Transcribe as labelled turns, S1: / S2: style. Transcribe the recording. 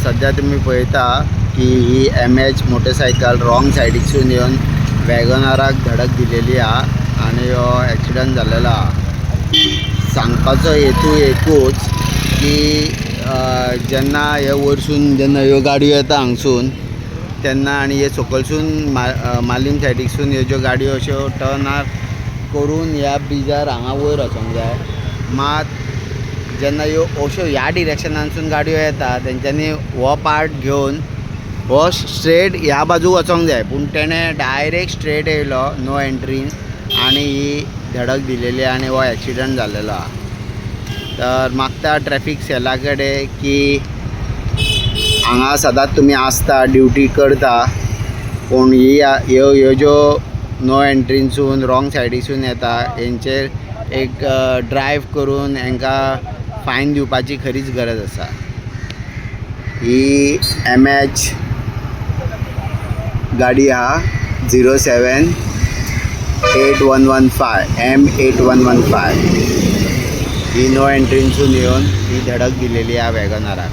S1: सध्या तुम्ही पळयता की ही MH मोटरसायकल रॉंग सायडीकसून येवन वॅगनाराक धडक दिलेली हा आणि हो ॲक्सिडंट जाल्लेलो हा. सांगपाचो हेतू एकूच की जेन्ना हे वयरसून जेन्ना ह्यो गाडयो येता हांगसून तेन्ना आनी हे सकयलसून मालीम सायडीकसून ह्यो ज्यो गाडयो अश्यो टर्न करून ह्या ब्रिजार हांगा वयर वचोंक जाय. मात जेन्ना ह्यो अश्यो ह्या डिरेक्शनानसून गाडयो येता तेंच्यांनी हो पार्ट घेवन हो स्ट्रेट ह्या बाजू वचोंक जाय, पूण तेणें डायरेक्ट स्ट्रेट येयलो नो एंट्रीन आनी ही धडक दिलेली आनी हो ॲक्सिडंट जाल्लेलो हा. तर मागता ट्रॅफिक सेला कडेन की हांगा सदांच तुमी आसता ड्युटी करता, पूण ह्यो ज्यो नो एंट्रीनसून रॉंग सायडीसून येता हेंचेर एक ड्रायव्ह करून हांकां फायन दिवपाची खरीच गरज आसा. ही MH गाडी हा 078115 M8115 ही नो एंट्रीनसून येवन ही धडक दिलेली हा वॅगनाराक.